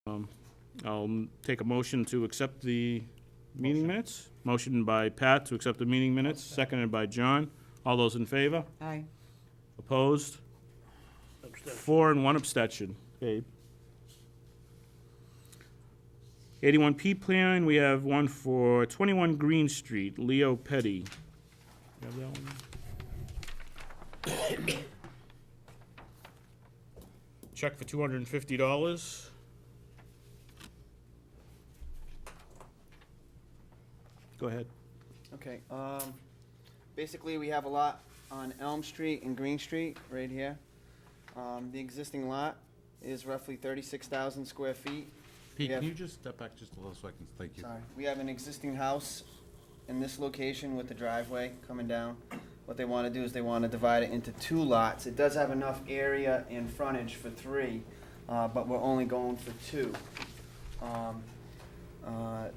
I'll take a motion to accept the meeting minutes. Motion by Pat to accept the meeting minutes, seconded by John. All those in favor? Aye. Opposed? 4 and 1 abstention. Babe. 81P plan, we have one for 21 Green Street, Leo Petty. You have that one? Check for $250. Go ahead. Okay, basically, we have a lot on Elm Street and Green Street, right here. The existing lot is roughly 36,000 square feet. Pete, Yeah. can you just step back just a little so I can, thank you. Sorry. We have an existing house in this location with the driveway coming down. What they want to do is they want to divide it into 2 lots. It does have enough area and frontage for 3, but we're only going for 2.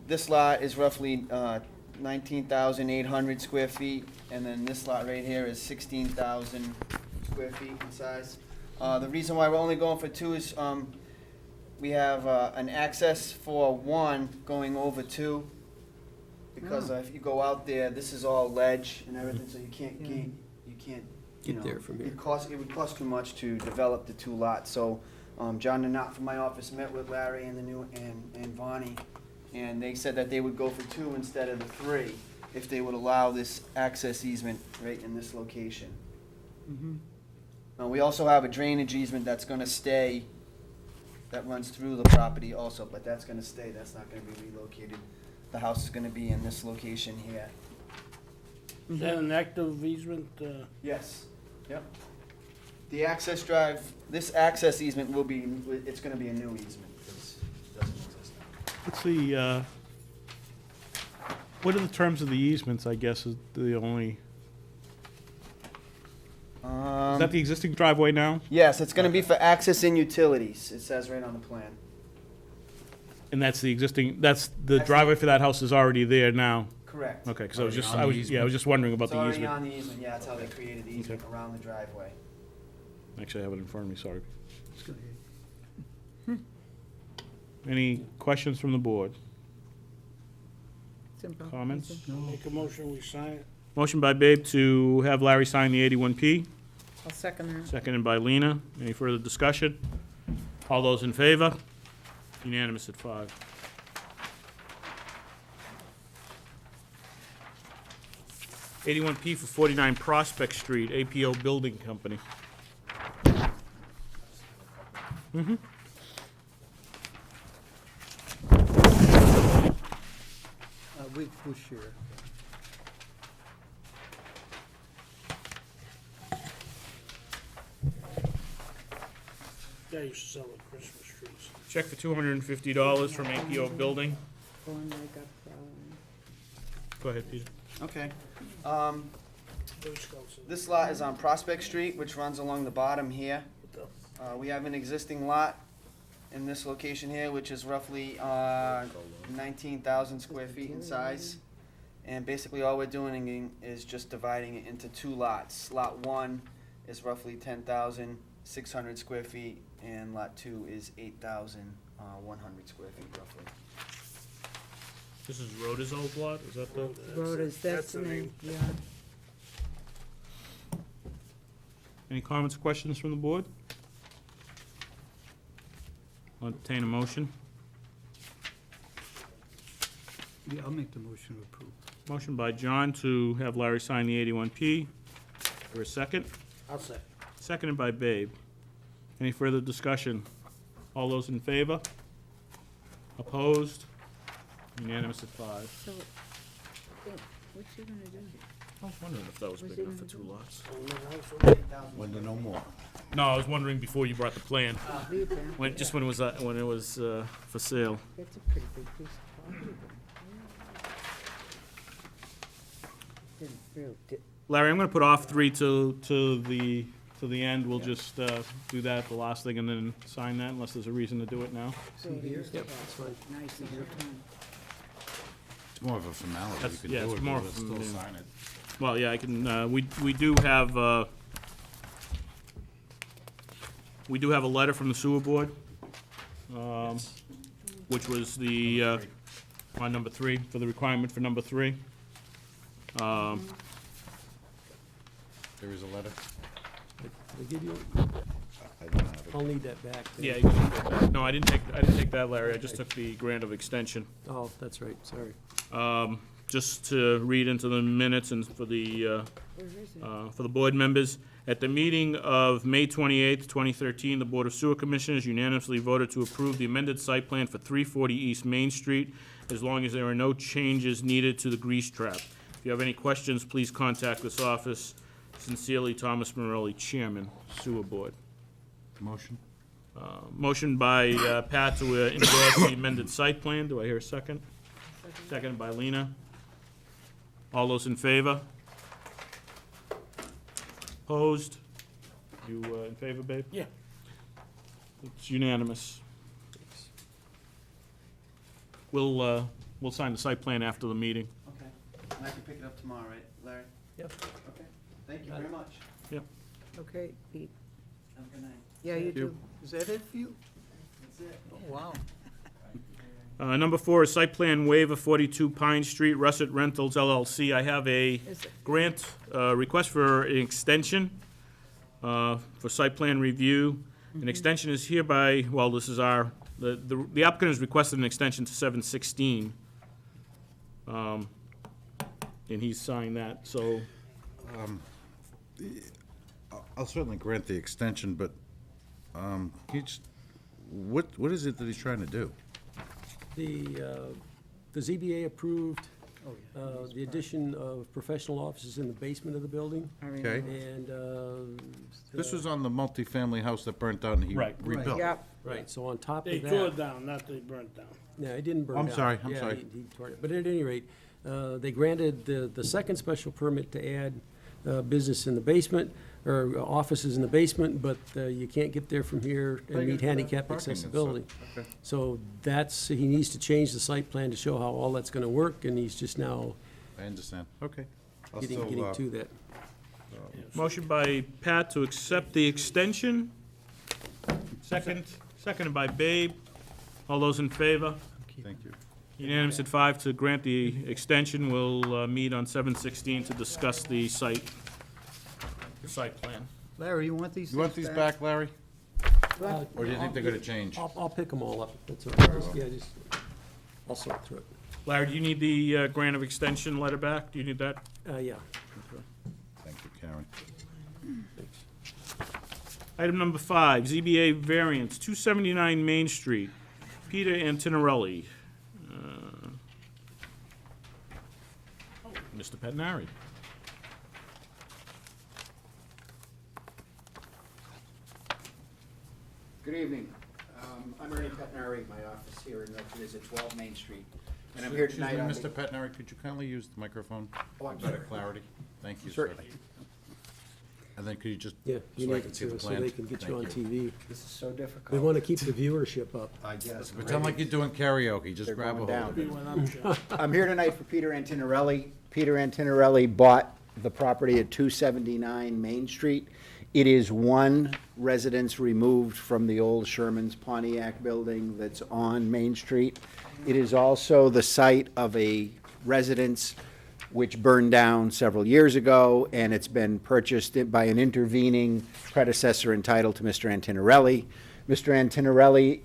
This lot is roughly 19,800 square feet, and then this lot right here is 16,000 square feet in size. The reason why we're only going for 2 is we have an access for 1 going over 2, because if you go out there, this is all ledge and everything, so you can't gate, you can't, you know, Get there from here. it would cost too much to develop the 2 lots. So John and Knott from my office met with Larry and and Vonnie, and they said that they would go for 2 instead of the 3 if they would allow this access easement right in this location. We also have a drainage easement that's gonna stay, that runs through the property also, but that's gonna stay, that's not gonna be relocated. The house is gonna be in this location here. Is that an active easement? Yes, yep. The access drive, this access easement will be, it's gonna be a new easement, because it doesn't exist now. What's the, what are the terms of the easements, I guess, is the only, is that the existing driveway now? Yes, it's gonna be for access and utilities, it says right on the plan. And that's the existing, that's, the driveway for that house is already there now? Correct. Okay, because I was Already just, on I the was, yeah, I was just wondering about It's the already easement. on the easement, yeah, that's how they created the easement around the driveway. Actually, I have it in front of me, sorry. Any questions from the board? Simple. Comments? Easy. Make a motion, we sign it. Motion by Babe to have Larry sign the 81P, I'll second that. seconded by Lena. Any further discussion? All those in favor? Unanimous at 5. '81P for 49 Prospect Street, APO Building Company. We share. They used to sell the Christmas trees. Check for $250 from APO Building. Go ahead, Peter. Okay. Boy Scouts. This lot is on Prospect Street, which runs along the bottom here. We have an existing lot in this location here, which is roughly 19,000 square feet in size. And basically, all we're doing is just dividing it into 2 lots. Lot 1 is roughly 10,600 square feet, and Lot 2 is 8,100 square feet roughly. This is Rhoda's old lot, is that the? Rhoda's, that's the name, yeah. Any comments or questions from the board? I'll entertain a motion. Yeah, I'll make the motion to approve. Motion by John to have Larry sign the 81P. For a second? I'll second. Seconded by Babe. Any further discussion? All those in favor? Opposed? Unanimous at 5. So, what's he gonna do? I was wondering if that was big enough for 2 lots. When to know more. No, I was wondering before you brought the plan, Leave that. when it was for sale. That's a pretty big piece of property. Didn't really, Larry, I'm gonna put off 3 to the end. We'll just do that at the last thing and then sign that unless there's a reason to do it now. so they used to have like nice in your time. It's more of a formality. You That's- can yeah, do it's it, more but of a still formality. sign it. Well, yeah, I can, we do have a letter from the sewer board. which was the, on number 3, for the requirement for number 3. There is a letter? They give you, I don't have it. I'll need that back. then. Yeah, you can take that. No, I didn't take that, Larry, I just took the grant of extension. Oh, that's right, sorry. Just to read into the minutes and for the, Where is it? for the board members. At the meeting of May 28th, 2013, the Board of Sewer Commissioners unanimously voted to approve the amended site plan for 340 East Main Street, as long as there are no changes needed to the grease trap. If you have any questions, please contact this office. Sincerely, Thomas Morelli, Chairman, Sewer Board. Motion? Motion by Pat to endorse the amended site plan. Do I hear a second? Second by Lena. All those in favor? Opposed? You in favor, babe? Yeah. It's unanimous. We'll sign the site plan after the meeting. Okay. And I can pick it up tomorrow, right, Larry? Yep. Okay. Thank you very much. Okay, Pete. Have a good night. Yeah, you do. Is that it for you? That's it. Oh, wow. Number 4 is site plan waiver, 42 Pine Street, Russet Rentals LLC. I have a Is it- grant, request for an extension for site plan review. An extension is hereby, well, this is our, the applicant has requested an extension to 7/16. And he's signed that, so, I'll certainly grant the extension, but, can you just, what is it that he's trying to do? The ZBA approved the addition of professional offices in the basement of the building, I Okay. remember. and. This was on the multifamily house that burnt down and he Right. rebuilt. Yep, Right, so on top They of tore it that, down, not they burnt down. no, it didn't burn I'm down. sorry, I'm Yeah, sorry. he tore it. But at any rate, they granted the second special permit to add business in the basement, or offices in the basement, but you can't get there from here How you and meet gonna do that handicap parking and stuff? accessibility. Okay. So that's, he needs to change the site plan to show how all that's gonna work, and he's just now I understand, okay. I'll getting still, to that. motion by Pat to accept the extension. Seconded by Babe. All those in favor? Thank you. Unanimous at 5 to grant the extension. We'll meet on 7/16 to discuss the site plan. Larry, you want these You want things these back, Larry? Well, Or do you think they're gonna change? I'll pick them all up, that's okay, I'll sort through it. Larry, do you need the grant of extension letter back? Do you need that? Yeah, Thank you, Karen. thanks. Item number 5, ZBA variance, 279 Main Street, Peter Antinarelli. Mr. Pettinari. Good evening. I'm Ernie Pettinari, my office here in Milford is at 12 Main Street. And I'm here Excuse me, tonight on Mr. Pettinari, could you kindly use the microphone? Oh, I'm Better sorry. clarity. Thank you, sir. Certainly. And then could you just, Yeah, you so I need can it see the so plan? they can get you on Thank TV. This is so We difficult. want to keep the viewership up. I guess. Pretend like you're doing karaoke, just They're grab a going hold of down. it. When I'm shot. I'm here tonight for Peter Antinarelli. Peter Antinarelli bought the property at 279 Main Street. It is one residence removed from the old Sherman's Pontiac building that's on Main Street. It is also the site of a residence which burned down several years ago, and it's been purchased by an intervening predecessor entitled to Mr. Antinarelli. Mr. Antinarelli,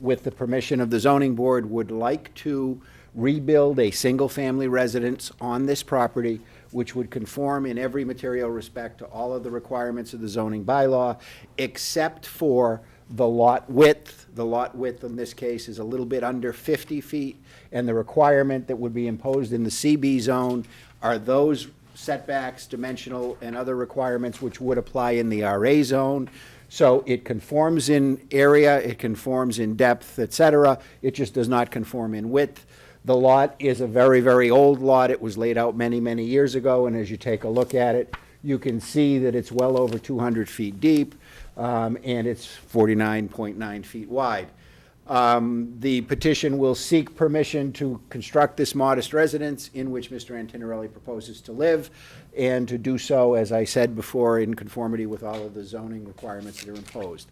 with the permission of the zoning board, would like to rebuild a single-family residence on this property, which would conform in every material respect to all of the requirements of the zoning bylaw, except for the lot width. The lot width in this case is a little bit under 50 feet, and the requirement that would be imposed in the CB zone are those setbacks, dimensional, and other requirements which would apply in the RA zone. So it conforms in area, it conforms in depth, et cetera. It just does not conform in width. The lot is a very, very old lot. It was laid out many, many years ago, and as you take a look at it, you can see that it's well over 200 feet deep, and it's 49.9 feet wide. The petition will seek permission to construct this modest residence in which Mr. Antinarelli proposes to live, and to do so, as I said before, in conformity with all of the zoning requirements that are imposed.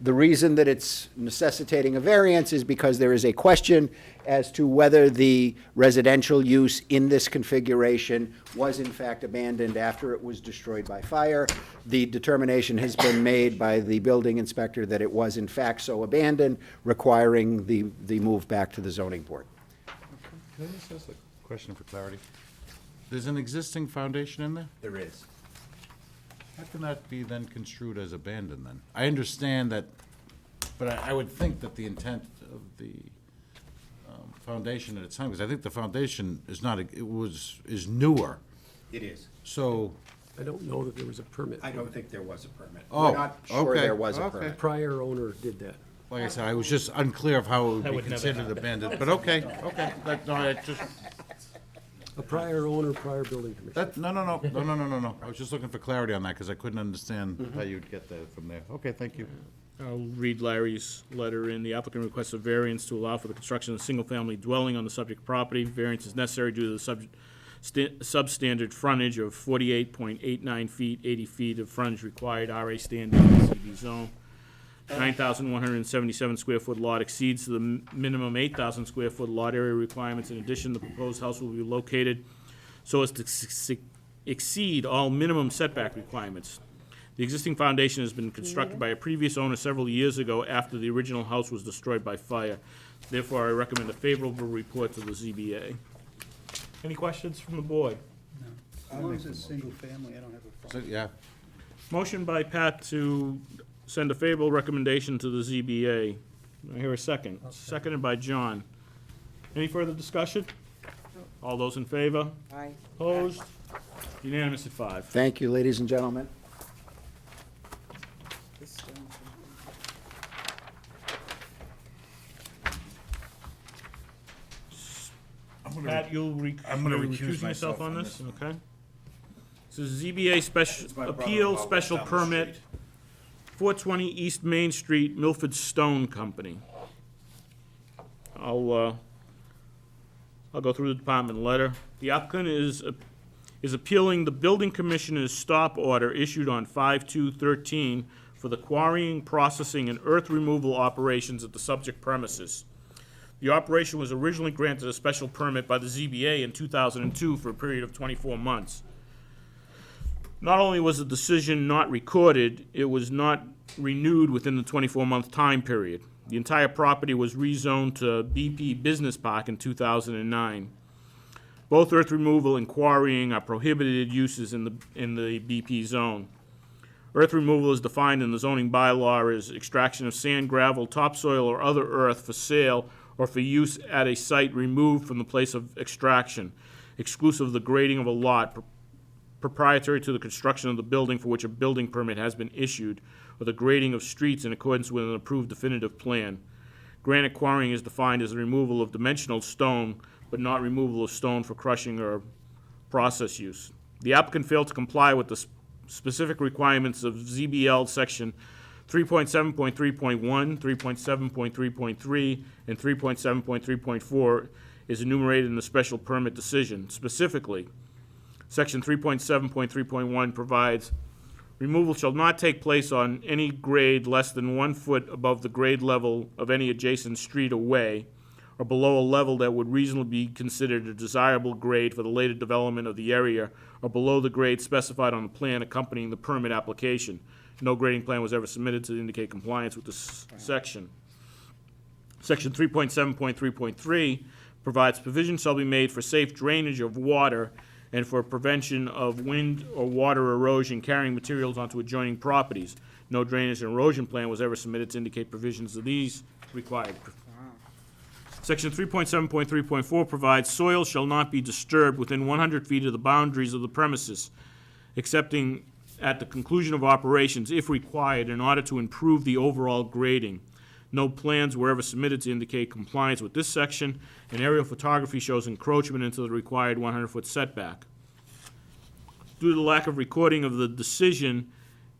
The reason that it's necessitating a variance is because there is a question as to whether the residential use in this configuration was in fact abandoned after it was destroyed by fire. The determination has been made by the building inspector that it was in fact so abandoned, requiring the move back to the zoning board. Can I just ask a question for clarity? There's an existing foundation in there? There is. How can that be then construed as abandoned then? I understand that, but I would think that the intent of the foundation at its time, because I think the foundation is not, is newer. It is. So, I don't know that there was a permit. I don't think there was a permit. Oh, We're not sure okay, there was a okay. permit. Prior owner did that. like I said, I was just unclear of how it would That be would never considered abandoned, but okay, okay. That, no, I just, A prior owner, prior building commission. that, no. I was just looking for clarity on that, because I couldn't understand how you'd get that from there. Okay, thank you. I'll read Larry's letter in. The applicant requests a variance to allow for the construction of a single-family dwelling on the subject property. Variance is necessary due to the substandard frontage of 48.89 feet, 80 feet of frontage required, RA standard in the CB zone. 9,177 square foot lot exceeds the minimum 8,000 square foot lot area requirements. In addition, the proposed house will be located so as to exceed all minimum setback requirements. The existing foundation has been constructed by a previous owner several years ago after the original house was destroyed by fire. Therefore, I recommend a favorable report to the ZBA. Any questions from the board? As long as it's single family, I don't have a So, problem. yeah, Motion by Pat to send a favorable recommendation to the ZBA. I hear a second. Seconded by John. Any further discussion? All those in favor? Aye. Opposed? Unanimous at 5. Thank you, ladies and gentlemen. This stone. Pat, you'll I'm gonna you'll recuse recuse yourself myself on on this? Okay. This is ZBA special, appeal special permit, 420 East Main Street, Milford Stone Company. I'll go through the department letter. The applicant is appealing the building commissioner's stop order issued on 5/2/13 for the quarrying, processing, and earth removal operations at the subject premises. The operation was originally granted a special permit by the ZBA in 2002 for a period of 24 months. Not only was the decision not recorded, it was not renewed within the 24-month time period. The entire property was rezoned to BP Business Park in 2009. Both earth removal and quarrying are prohibited uses in the BP zone. Earth removal is defined in the zoning bylaw as extraction of sand, gravel, topsoil, or other earth for sale or for use at a site removed from the place of extraction, exclusive of the grading of a lot proprietary to the construction of the building for which a building permit has been issued, or the grading of streets in accordance with an approved definitive plan. Granite quarrying is defined as the removal of dimensional stone, but not removal of stone for crushing or process use. The applicant failed to comply with the specific requirements of ZBL section 3.7.3.1, 3.7.3.3, and 3.7.3.4 is enumerated in the special permit decision. Specifically, section 3.7.3.1 provides, removal shall not take place on any grade less than 1 foot above the grade level of any adjacent street or way, or below a level that would reasonably be considered a desirable grade for the later development of the area, or below the grade specified on the plan accompanying the permit application. No grading plan was ever submitted to indicate compliance with this section. Section 3.7.3.3 provides provision shall be made for safe drainage of water and for prevention of wind or water erosion carrying materials onto adjoining properties. No drainage and erosion plan was ever submitted to indicate provisions of these required. Section 3.7.3.4 provides soil shall not be disturbed within 100 feet of the boundaries of the premises, excepting at the conclusion of operations if required in order to improve the overall grading. No plans were ever submitted to indicate compliance with this section, and aerial photography shows encroachment into the required 100-foot setback. Due to the lack of recording of the decision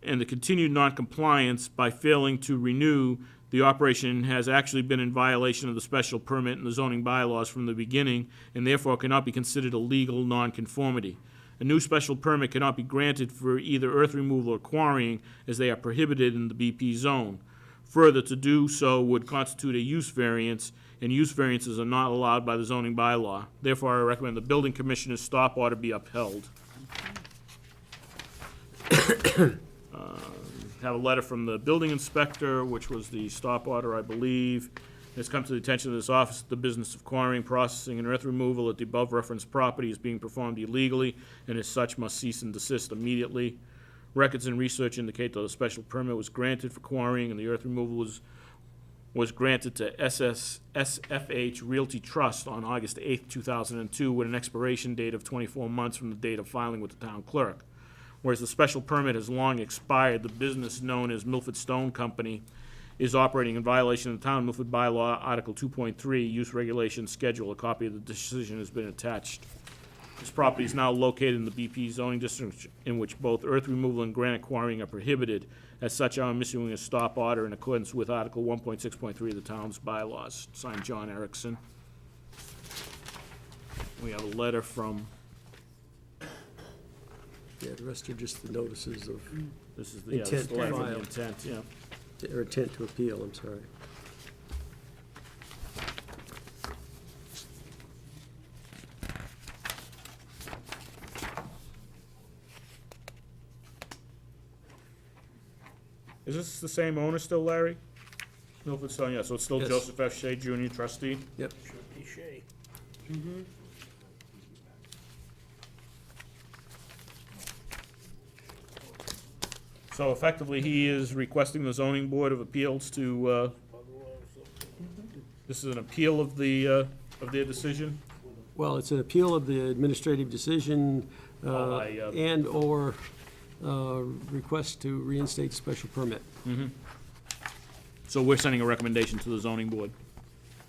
and the continued noncompliance by failing to renew, the operation has actually been in violation of the special permit and the zoning bylaws from the beginning, and therefore cannot be considered a legal nonconformity. A new special permit cannot be granted for either earth removal or quarrying, as they are prohibited in the BP zone. Further, to do so would constitute a use variance, and use variances are not allowed by the zoning bylaw. Therefore, I recommend the building commissioner's stop order be upheld. Have a letter from the building inspector, which was the stop order, I believe. It's come to the attention of this office that the business of quarrying, processing, and earth removal at the above referenced property is being performed illegally, and as such must cease and desist immediately. Records and research indicate that a special permit was granted for quarrying, and the earth removal was granted to SFH Realty Trust on August 8th, 2002, with an expiration date of 24 months from the date of filing with the town clerk. Whereas the special permit has long expired, the business known as Milford Stone Company is operating in violation of the town of Milford bylaw, Article 2.3, Use Regulation Schedule. A copy of the decision has been attached. This property is now located in the BP zoning district in which both earth removal and granite quarrying are prohibited. As such, I am issuing a stop order in accordance with Article 1.6.3 of the town's bylaws. Signed, John Erickson. We have a letter from, Yeah, the rest are just the notices of, this is the, yeah, this is the letter from the intent, yeah. or intent to appeal, I'm sorry. Is this the same owner still, Larry? Milford Stone, yeah, so it's still Yes. Joseph F. Shea Jr., trustee? Yep. So effectively, he is requesting the zoning board of appeals to, this is an appeal of their decision? Well, it's an appeal of the administrative decision, Oh, and/or request to reinstate special permit. So we're sending a recommendation to the zoning board,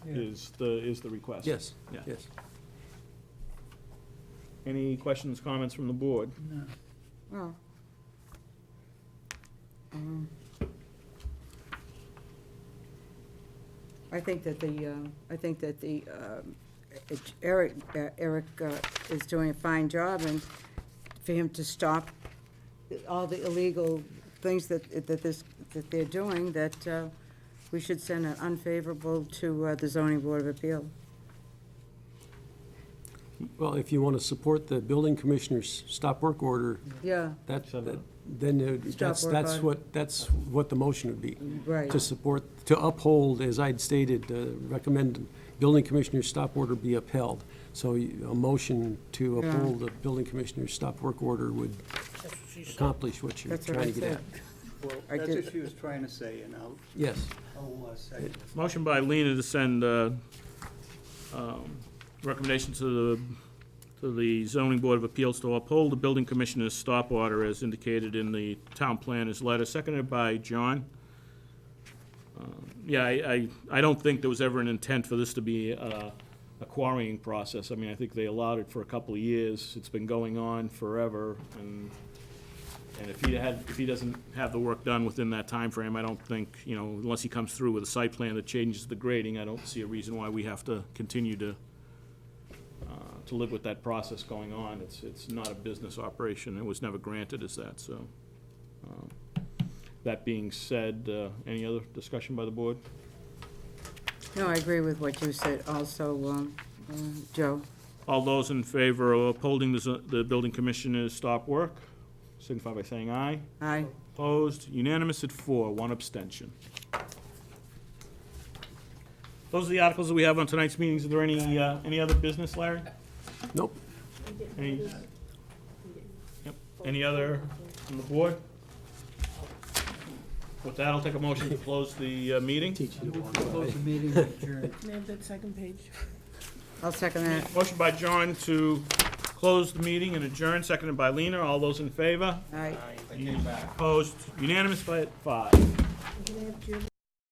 is the request? Yes, Yeah. yes. Any questions, comments from the board? Well, I think that Eric is doing a fine job, and for him to stop all the illegal things that they're doing, that we should send an unfavorable to the zoning board of appeal. Well, if you want to support the building commissioner's stop work order, Yeah, then Stop work order. that's what the motion would be. right. To support, to uphold, as I'd stated, recommend building commissioner's stop order be upheld. So a motion to Yeah. uphold the building commissioner's stop work order would accomplish what you're That's what trying I to get said. at. Well, I that's did- what she was trying to say, and I'll Yes. second it. Motion by Lena to send recommendation to the zoning board of appeals to uphold the building commissioner's stop order as indicated in the town planner's letter, seconded by John. Yeah, I don't think there was ever an intent for this to be a quarrying process. I mean, I think they allowed it for a couple of years. It's been going on forever, and if he doesn't have the work done within that time frame, I don't think, unless he comes through with a site plan that changes the grading, I don't see a reason why we have to continue to live with that process going on. It's not a business operation. It was never granted as that, so. That being said, any other discussion by the board? No, I agree with what you said also, Joe. All those in favor of upholding the building commissioner's stop work, signify by saying aye. Aye. Opposed? Unanimous at 4, 1 abstention. Those are the articles that we have on tonight's meetings. Are there any other business, Larry? Nope. Any other from the board? With that, I'll take a motion to close the meeting. Close the meeting, adjourn. May I have that second page? I'll second that. Motion by John to close the meeting and adjourn, seconded by Lena. All those in favor? Aye. Opposed? Unanimous by 5. Can I have Jim?